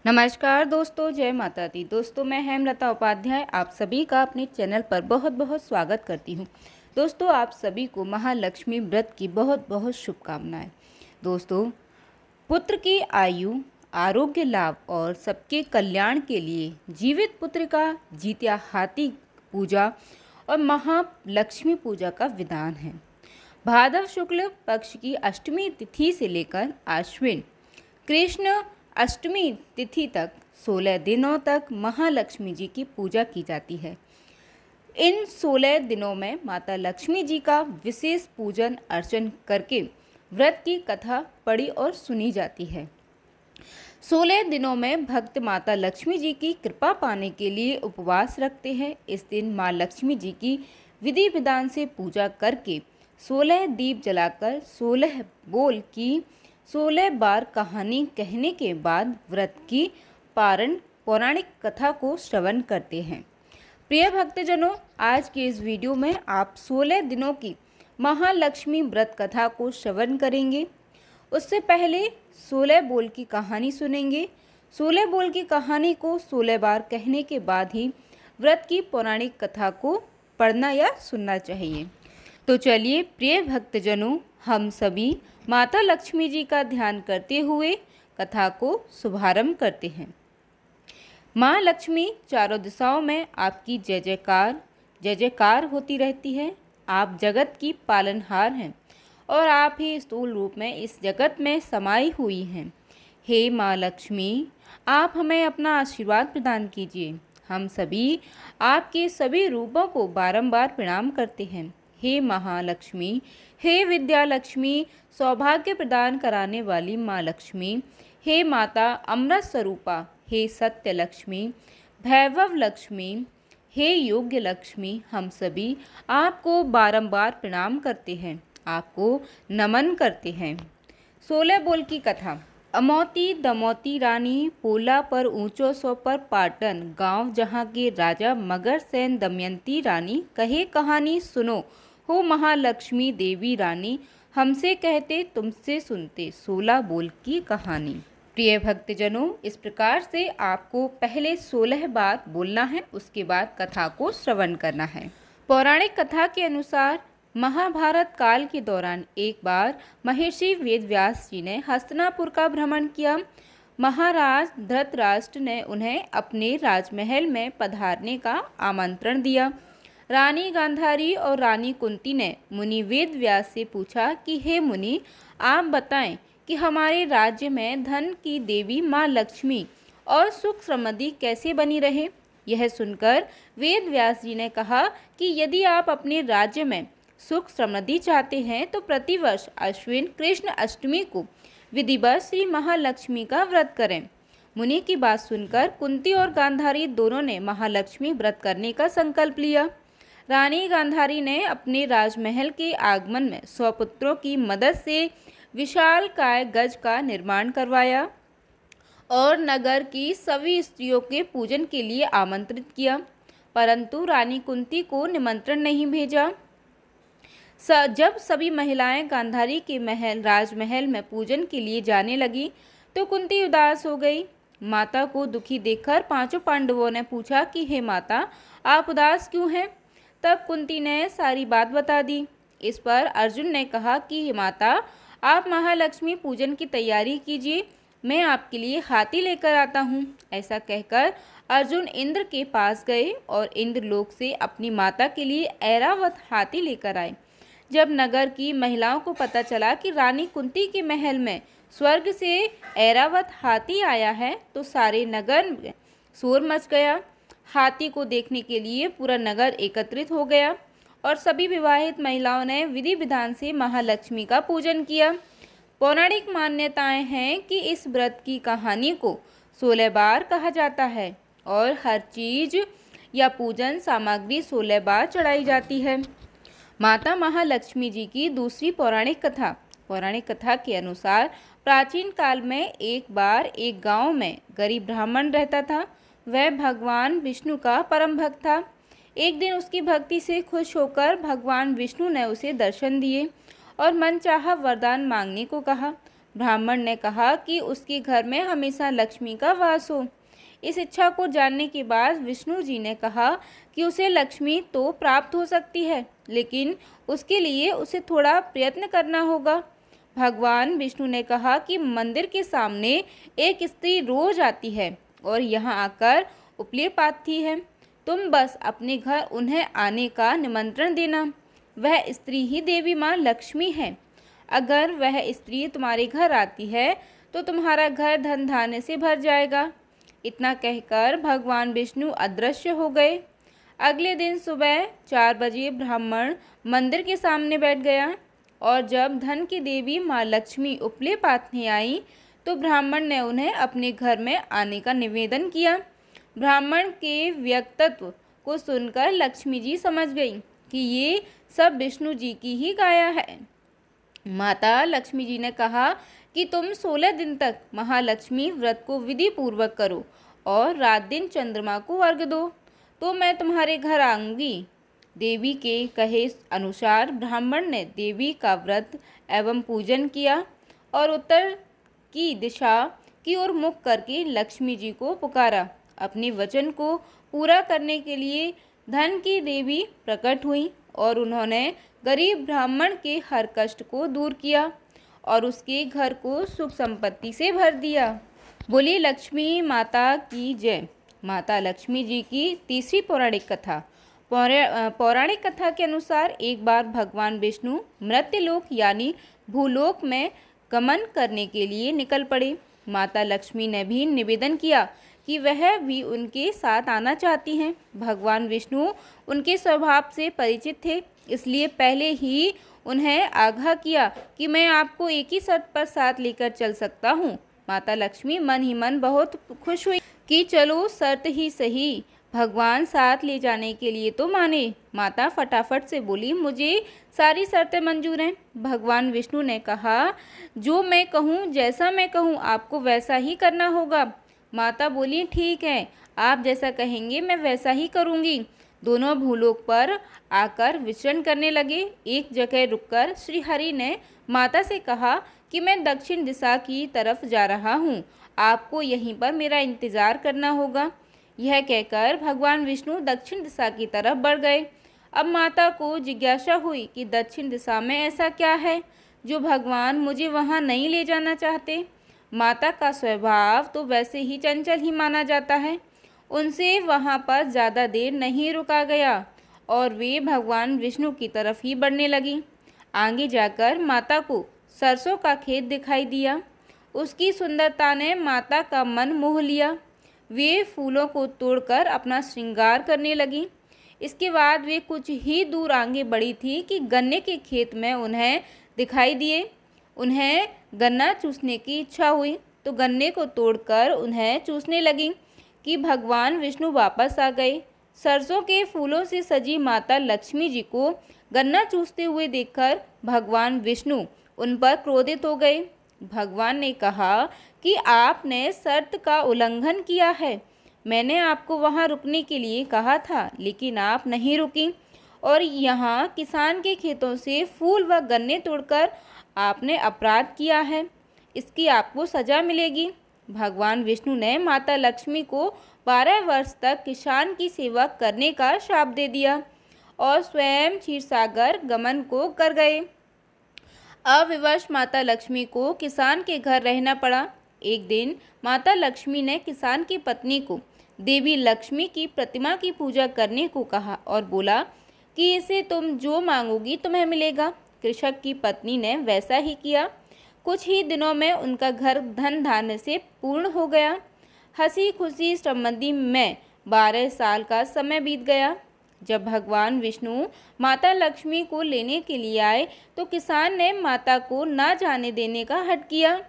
नमस्कार दोस्तों, जय माता दी। दोस्तों, मैं हेमलता उपाध्याय आप सभी का अपने चैनल पर बहुत बहुत स्वागत करती हूँ। दोस्तों, आप सभी को महालक्ष्मी व्रत की बहुत बहुत शुभकामनाएं। दोस्तों, पुत्र की आयु, आरोग्य लाभ और सबके कल्याण के लिए जीवित पुत्र का जीत्या हाथी पूजा और महालक्ष्मी पूजा का विधान है। भाद्र शुक्ल पक्ष की अष्टमी तिथि से लेकर आश्विन कृष्ण अष्टमी तिथि तक 16 दिनों तक महालक्ष्मी जी की पूजा की जाती है। इन 16 दिनों में माता लक्ष्मी जी का विशेष पूजन अर्चन करके व्रत की कथा पढ़ी और सुनी जाती है। 16 दिनों में भक्त माता लक्ष्मी जी की कृपा पाने के लिए उपवास रखते हैं। इस दिन माँ लक्ष्मी जी की विधि विधान से पूजा करके 16 दीप जलाकर 16 बोल की 16 बार कहानी कहने के बाद व्रत की पौराणिक कथा को श्रवण करते हैं। प्रिय भक्तजनों, आज के इस वीडियो में आप 16 दिनों की महालक्ष्मी व्रत कथा को श्रवण करेंगे। उससे पहले 16 बोल की कहानी सुनेंगे। 16 बोल की कहानी को 16 बार कहने के बाद ही व्रत की पौराणिक कथा को पढ़ना या सुनना चाहिए। तो चलिए प्रिय भक्तजनों, हम सभी माता लक्ष्मी जी का ध्यान करते हुए कथा को शुभारंभ करते हैं। माँ लक्ष्मी चारों दिशाओं में आपकी जय जयकार होती रहती है। आप जगत की पालनहार हैं और आप ही स्थूल रूप में इस जगत में समाई हुई हैं। हे माँ लक्ष्मी, आप हमें अपना आशीर्वाद प्रदान कीजिए। हम सभी आपके सभी रूपों को बारंबार प्रणाम करते हैं। हे महालक्ष्मी, हे विद्या लक्ष्मी, सौभाग्य प्रदान कराने वाली माँ लक्ष्मी, हे माता अमृत स्वरूपा, हे सत्य लक्ष्मी, भैभव लक्ष्मी, हे योग्य लक्ष्मी, हम सभी आपको बारंबार प्रणाम करते हैं, आपको नमन करते हैं। 16 बोल की कथा। अमौती दमौती रानी, पोला पर ऊंचो सो पर पाटन, गांव जहां के राजा मगर सेन दमयंती रानी, कहे कहानी सुनो हो महालक्ष्मी देवी रानी, हमसे कहते तुमसे सुनते 16 बोल की कहानी। प्रिय भक्तजनों, इस प्रकार से आपको पहले 16 बार बोलना है, उसके बाद कथा को श्रवण करना है। पौराणिक कथा के अनुसार महाभारत काल के दौरान एक बार महर्षि वेदव्यास जी ने हस्तिनापुर का भ्रमण किया। महाराज धृतराष्ट्र ने उन्हें अपने राजमहल में पधारने का आमंत्रण दिया। रानी गांधारी और रानी कुंती ने मुनि वेदव्यास से पूछा कि हे मुनि, आप बताएं कि हमारे राज्य में धन की देवी माँ लक्ष्मी और सुख समृद्धि कैसे बनी रहे। यह सुनकर वेदव्यास जी ने कहा कि यदि आप अपने राज्य में सुख समृद्धि चाहते हैं तो प्रतिवर्ष अश्विन कृष्ण अष्टमी को विधिवत श्री महालक्ष्मी का व्रत करें। मुनि की बात सुनकर कुंती और गांधारी दोनों ने महालक्ष्मी व्रत करने का संकल्प लिया। रानी गांधारी ने अपने राजमहल के आंगन में 100 पुत्रों की मदद से विशालकाय गज का निर्माण करवाया और नगर की सभी स्त्रियों के पूजन के लिए आमंत्रित किया, परंतु रानी कुंती को निमंत्रण नहीं भेजा। जब सभी महिलाएं गांधारी के राजमहल में पूजन के लिए जाने लगी तो कुंती उदास हो गई। माता को दुखी देखकर पांचों पांडवों ने पूछा कि हे माता, आप उदास क्यों हैं? तब कुंती ने सारी बात बता दी। इस पर अर्जुन ने कहा कि हे माता, आप महालक्ष्मी पूजन की तैयारी कीजिए, मैं आपके लिए हाथी लेकर आता हूँ। ऐसा कहकर अर्जुन इंद्र के पास गए और इंद्रलोक से अपनी माता के लिए ऐरावत हाथी लेकर आए। जब नगर की महिलाओं को पता चला कि रानी कुंती के महल में स्वर्ग से ऐरावत हाथी आया है तो सारे नगर में शोर मच गया। हाथी को देखने के लिए पूरा नगर एकत्रित हो गया और सभी विवाहित महिलाओं ने विधि विधान से महालक्ष्मी का पूजन किया। पौराणिक मान्यताएं हैं कि इस व्रत की कहानी को 16 बार कहा जाता है और हर चीज या पूजन सामग्री 16 बार चढ़ाई जाती है। माता महालक्ष्मी जी की दूसरी पौराणिक कथा। पौराणिक कथा के अनुसार प्राचीन काल में एक बार एक गांव में गरीब ब्राह्मण रहता था। वह भगवान विष्णु का परम भक्त था। एक दिन उसकी भक्ति से खुश होकर भगवान विष्णु ने उसे दर्शन दिए और मनचाहा वरदान मांगने को कहा। ब्राह्मण ने कहा कि उसके घर में हमेशा लक्ष्मी का वास हो। इस इच्छा को जानने के बाद विष्णु जी ने कहा कि उसे लक्ष्मी तो प्राप्त हो सकती है, लेकिन उसके लिए उसे थोड़ा प्रयत्न करना होगा। भगवान विष्णु ने कहा कि मंदिर के सामने एक स्त्री रोज आती है और यहाँ आकर उपले पाती है। तुम बस अपने घर उन्हें आने का निमंत्रण देना। वह स्त्री ही देवी माँ लक्ष्मी है। अगर वह स्त्री तुम्हारे घर आती है तो तुम्हारा घर धन धान्य से भर जाएगा। इतना कहकर भगवान विष्णु अदृश्य हो गए। अगले दिन सुबह 4 बजे ब्राह्मण मंदिर के सामने बैठ गया और जब धन की देवी माँ लक्ष्मी उपले पातने आई तो ब्राह्मण ने उन्हें अपने घर में आने का निवेदन किया। ब्राह्मण के व्यक्तित्व को सुनकर लक्ष्मी जी समझ गई कि ये सब विष्णु जी की ही काया है। माता लक्ष्मी जी ने कहा कि तुम 16 दिन तक महालक्ष्मी व्रत को विधि पूर्वक करो और रात दिन चंद्रमा को अर्घ्य दो, तो मैं तुम्हारे घर आऊँगी। देवी के कहे अनुसार ब्राह्मण ने देवी का व्रत एवं पूजन किया और उत्तर की दिशा की ओर मुख करके लक्ष्मी जी को पुकारा। अपने वचन को पूरा करने के लिए धन की देवी प्रकट हुई और उन्होंने गरीब ब्राह्मण के हर कष्ट को दूर किया और उसके घर को सुख संपत्ति से भर दिया। बोली लक्ष्मी माता की जय। माता लक्ष्मी जी की तीसरी पौराणिक कथा। पौराणिक कथा के अनुसार एक बार भगवान विष्णु मृत्युलोक यानी भूलोक में गमन करने के लिए निकल पड़े। माता लक्ष्मी ने भी निवेदन किया कि वह भी उनके साथ आना चाहती हैं। भगवान विष्णु उनके स्वभाव से परिचित थे, इसलिए पहले ही उन्हें आगाह किया कि मैं आपको एक ही शर्त पर साथ लेकर चल सकता हूँ। माता लक्ष्मी मन ही मन बहुत खुश हुई कि चलो शर्त ही सही, भगवान साथ ले जाने के लिए तो माने। माता फटाफट से बोली, मुझे सारी शर्तें मंजूर हैं। भगवान विष्णु ने कहा, जो मैं कहूँ, जैसा मैं कहूँ, आपको वैसा ही करना होगा। माता बोली, ठीक है, आप जैसा कहेंगे मैं वैसा ही करूँगी। दोनों भूलोक पर आकर विचरण करने लगे। एक जगह रुककर श्री हरि ने माता से कहा कि मैं दक्षिण दिशा की तरफ जा रहा हूँ, आपको यहीं पर मेरा इंतज़ार करना होगा। यह कहकर भगवान विष्णु दक्षिण दिशा की तरफ बढ़ गए। अब माता को जिज्ञासा हुई कि दक्षिण दिशा में ऐसा क्या है जो भगवान मुझे वहाँ नहीं ले जाना चाहते। माता का स्वभाव तो वैसे ही चंचल ही माना जाता है। उनसे वहाँ पर ज़्यादा देर नहीं रुका गया और वे भगवान विष्णु की तरफ ही बढ़ने लगी। आगे जाकर माता को सरसों का खेत दिखाई दिया। उसकी सुंदरता ने माता का मन मोह लिया। वे फूलों को तोड़कर अपना श्रृंगार करने लगी। इसके बाद वे कुछ ही दूर आगे बढ़ी थी कि गन्ने के खेत में उन्हें दिखाई दिए। उन्हें गन्ना चूसने की इच्छा हुई तो गन्ने को तोड़कर उन्हें चूसने लगी कि भगवान विष्णु वापस आ गए। सरसों के फूलों से सजी माता लक्ष्मी जी को गन्ना चूसते हुए देखकर भगवान विष्णु उन पर क्रोधित हो गए। भगवान ने कहा कि आपने शर्त का उल्लंघन किया है। मैंने आपको वहां रुकने के लिए कहा था, लेकिन आप नहीं रुकी और यहाँ किसान के खेतों से फूल व गन्ने तोड़कर आपने अपराध किया है। इसकी आपको सजा मिलेगी। भगवान विष्णु ने माता लक्ष्मी को 12 वर्ष तक किसान की सेवा करने का शाप दे दिया और स्वयं क्षीरसागर गमन को कर गए। अविवश माता लक्ष्मी को किसान के घर रहना पड़ा। एक दिन माता लक्ष्मी ने किसान की पत्नी को देवी लक्ष्मी की प्रतिमा की पूजा करने को कहा और बोला कि इसे तुम जो मांगोगी तुम्हें मिलेगा। कृषक की पत्नी ने वैसा ही किया। कुछ ही दिनों में उनका घर धन धान्य से पूर्ण हो गया। हंसी खुशी समृद्धि में 12 साल का समय बीत गया। जब भगवान विष्णु माता लक्ष्मी को लेने के लिए आए तो किसान ने माता को ना जाने देने का हठ किया।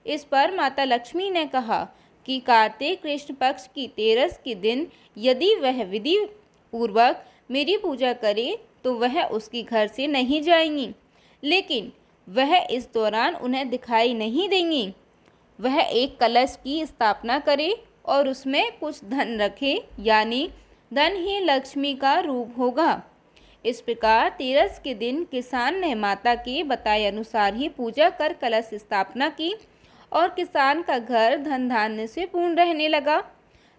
इस पर माता लक्ष्मी ने कहा कि कार्तिक कृष्ण पक्ष की 13 के दिन यदि वह विधि पूर्वक मेरी पूजा करे तो वह उसके घर से नहीं जाएंगी, लेकिन वह इस दौरान उन्हें दिखाई नहीं देंगी। वह एक कलश की स्थापना करे और उसमें कुछ धन रखे, यानी धन ही लक्ष्मी का रूप होगा। इस प्रकार तेरस के दिन किसान ने माता के बताए अनुसार ही पूजा कर कलश स्थापना की और किसान का घर धन धान्य से पूर्ण रहने लगा।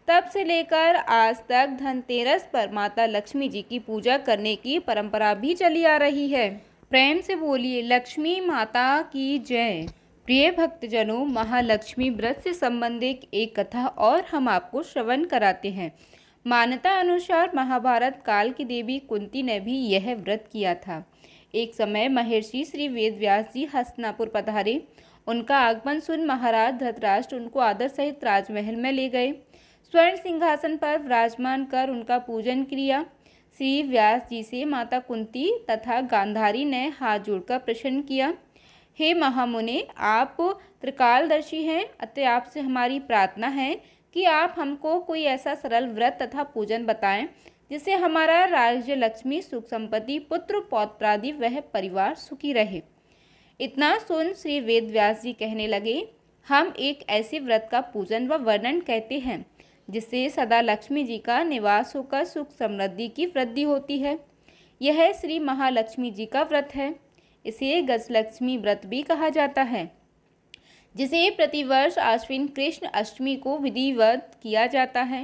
तब से लेकर आज तक धनतेरस पर माता लक्ष्मी जी की पूजा करने की परंपरा भी चली आ रही है। प्रेम से बोलिए लक्ष्मी माता की जय। प्रिय भक्तजनों, महालक्ष्मी व्रत से संबंधित एक कथा और हम आपको श्रवण कराते हैं। मान्यता अनुसार महाभारत काल की देवी कुंती ने भी यह व्रत किया था। एक समय महर्षि श्री वेदव्यास जी हस्तिनापुर पधारे। उनका आगमन सुन महाराज धृतराष्ट्र उनको आदर सहित राजमहल में ले गए। स्वर्ण सिंहासन पर विराजमान कर उनका पूजन किया। श्री व्यास जी से माता कुंती तथा गांधारी ने हाथ जोड़कर प्रश्न किया, हे महामुने, आप त्रिकालदर्शी हैं, अतः आपसे हमारी प्रार्थना है कि आप हमको कोई ऐसा सरल व्रत तथा पूजन बताएं जिससे हमारा राज्य, लक्ष्मी, सुख संपत्ति, पुत्र पौत्रादि वह परिवार सुखी रहे। इतना सुन श्री वेदव्यास जी कहने लगे, हम एक ऐसे व्रत का पूजन व वर्णन कहते हैं जिससे सदा लक्ष्मी जी का निवास होकर सुख समृद्धि की वृद्धि होती है। यह श्री महालक्ष्मी जी का व्रत है। इसे गजलक्ष्मी व्रत भी कहा जाता है, जिसे प्रतिवर्ष आश्विन कृष्ण अष्टमी को विधिवत किया जाता है।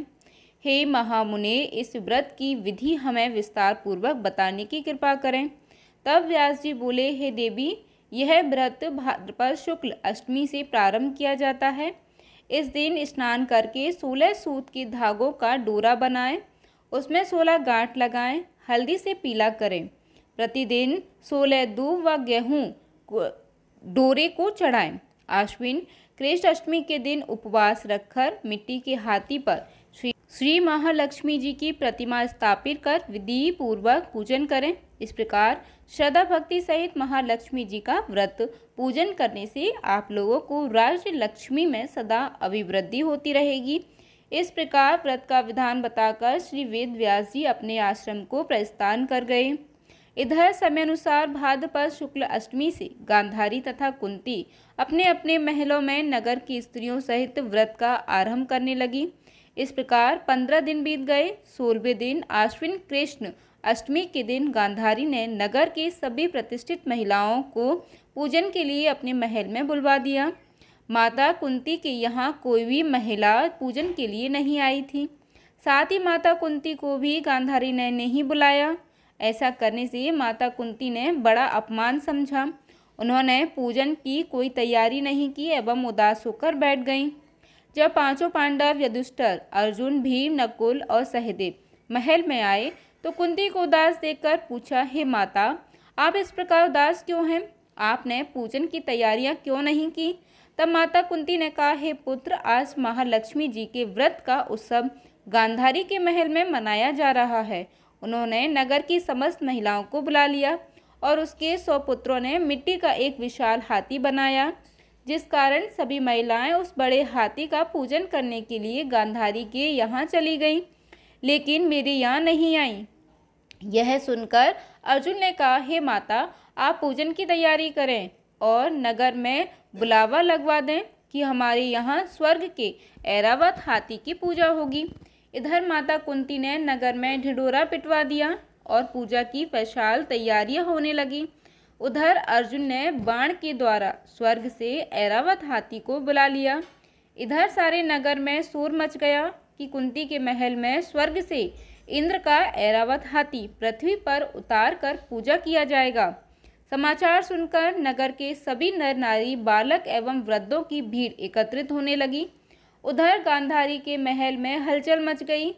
हे महामुने, इस व्रत की विधि हमें विस्तार पूर्वक बताने की कृपा करें। तब व्यास जी बोले, हे देवी, यह व्रत भाद्रपद शुक्ल अष्टमी से प्रारंभ किया जाता है। इस दिन स्नान करके 16 सूत के धागों का डोरा बनाएं, उसमें 16 गांठ लगाएं, हल्दी से पीला करें। प्रतिदिन 16 दूब व गेहूं डोरे को चढ़ाएं। आश्विन कृष्ण अष्टमी के दिन उपवास रखकर मिट्टी के हाथी पर श्री महालक्ष्मी जी की प्रतिमा स्थापित कर विधि पूर्वक पूजन करें। इस प्रकार श्रद्धा भक्ति सहित महालक्ष्मी जी का व्रत पूजन करने से आप लोगों को राज्य लक्ष्मी में सदा अभिवृद्धि होती रहेगी। इस प्रकार व्रत का विधान बताकर श्री वेद व्यास जी अपने आश्रम को प्रस्थान कर गए। इधर समय अनुसार भाद्रपद शुक्ल अष्टमी से गांधारी तथा कुंती अपने अपने महलों में नगर की स्त्रियों सहित व्रत का आरंभ करने लगी। इस प्रकार 15 दिन बीत गए। 16वें दिन आश्विन कृष्ण अष्टमी के दिन गांधारी ने नगर के सभी प्रतिष्ठित महिलाओं को पूजन के लिए अपने महल में बुलवा दिया। माता कुंती के यहाँ कोई भी महिला पूजन के लिए नहीं आई थी। साथ ही माता कुंती को भी गांधारी ने नहीं बुलाया। ऐसा करने से माता कुंती ने बड़ा अपमान समझा। उन्होंने पूजन की कोई तैयारी नहीं की एवं उदास होकर बैठ गईं। जब पांचों पांडव युधिष्ठिर, अर्जुन, भीम, नकुल और सहदेव महल में आए तो कुंती को उदास देखकर पूछा, हे माता, आप इस प्रकार उदास क्यों हैं? आपने पूजन की तैयारियां क्यों नहीं की? तब माता कुंती ने कहा, हे पुत्र, आज महालक्ष्मी जी के व्रत का उत्सव गांधारी के महल में मनाया जा रहा है। उन्होंने नगर की समस्त महिलाओं को बुला लिया और उसके 100 पुत्रों ने मिट्टी का एक विशाल हाथी बनाया, जिस कारण सभी महिलाएं उस बड़े हाथी का पूजन करने के लिए गांधारी के यहाँ चली गईं, लेकिन मेरे यहाँ नहीं आईं। यह सुनकर अर्जुन ने कहा, हे माता, आप पूजन की तैयारी करें और नगर में बुलावा लगवा दें कि हमारे यहाँ स्वर्ग के ऐरावत हाथी की पूजा होगी। इधर माता कुंती ने नगर में ढिंढोरा पिटवा दिया और पूजा की विशाल तैयारियां होने लगी। उधर अर्जुन ने बाण के द्वारा स्वर्ग से ऐरावत हाथी को बुला लिया। इधर सारे नगर में शोर मच गया कि कुंती के महल में स्वर्ग से इंद्र का ऐरावत हाथी पृथ्वी पर उतार कर पूजा किया जाएगा। समाचार सुनकर नगर के सभी नर नारी, बालक एवं वृद्धों की भीड़ एकत्रित होने लगी। उधर गांधारी के महल में हलचल मच गई।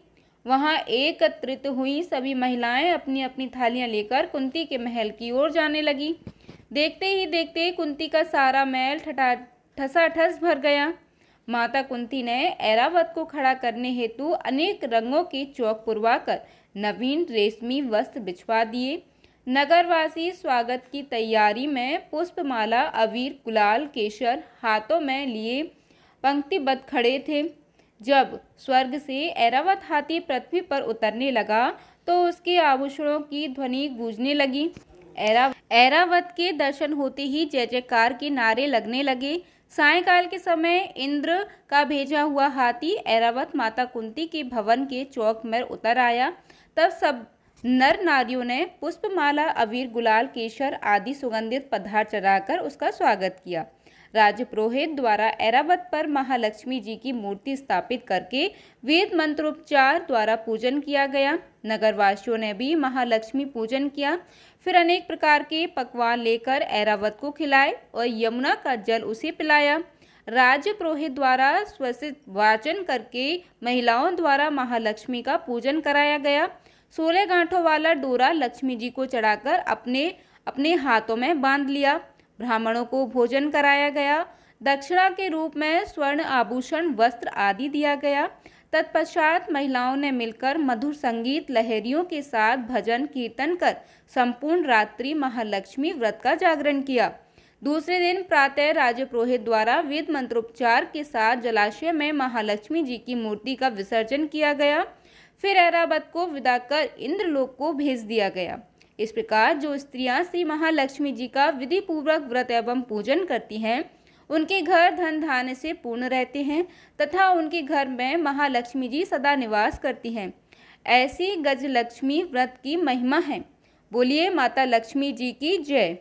वहां एकत्रित हुई सभी महिलाएं अपनी अपनी थालियां लेकर कुंती के महल की ओर जाने लगी। देखते ही देखते कुंती का सारा महल ठसाठस भर गया। माता कुंती ने ऐरावत को खड़ा करने हेतु अनेक रंगों के चौक पुरवाकर नवीन रेशमी वस्त्र बिछवा दिए। नगरवासी स्वागत की तैयारी में पुष्पमाला, अबीर, गुलाल, केसर हाथों में लिए पंक्तिबद्ध खड़े थे। जब स्वर्ग से ऐरावत हाथी पृथ्वी पर उतरने लगा तो उसके आभूषणों की ध्वनि गूंजने लगी। ऐरावत के दर्शन होते ही जय जयकार के नारे लगने लगे। सायंकाल के समय इंद्र का भेजा हुआ हाथी ऐरावत माता कुंती के भवन के चौक में उतर आया। तब सब नर नारियों ने पुष्पमाला, अबीर, गुलाल, केसर आदि सुगंधित पदार्थ चढ़ाकर उसका स्वागत किया। राजपुरोहित द्वारा ऐरावत पर महालक्ष्मी जी की मूर्ति स्थापित करके वेद मंत्रोपचार द्वारा पूजन किया गया। नगरवासियों ने भी महालक्ष्मी पूजन किया। फिर अनेक प्रकार के पकवान लेकर ऐरावत को खिलाए और यमुना का जल उसे पिलाया। राजपुरोहित द्वारा स्वस्तिक वाचन करके महिलाओं द्वारा महालक्ष्मी का पूजन कराया गया। 16 गांठों वाला डोरा लक्ष्मी जी को चढ़ाकर अपने अपने हाथों में बांध लिया। ब्राह्मणों को भोजन कराया गया। दक्षिणा के रूप में स्वर्ण आभूषण, वस्त्र आदि दिया गया। तत्पश्चात महिलाओं ने मिलकर मधुर संगीत लहरियों के साथ भजन कीर्तन कर संपूर्ण रात्रि महालक्ष्मी व्रत का जागरण किया। दूसरे दिन प्रातः राजपुरोहित द्वारा वेद मंत्रोपचार के साथ जलाशय में महालक्ष्मी जी की मूर्ति का विसर्जन किया गया। फिर ऐरावत को विदा कर इंद्रलोक को भेज दिया गया। इस प्रकार जो स्त्रियां श्री महालक्ष्मी जी का विधि पूर्वक व्रत एवं पूजन करती हैं, उनके घर धन धान्य से पूर्ण रहते हैं तथा उनके घर में महालक्ष्मी जी सदा निवास करती हैं। ऐसी गजलक्ष्मी व्रत की महिमा है। बोलिए माता लक्ष्मी जी की जय।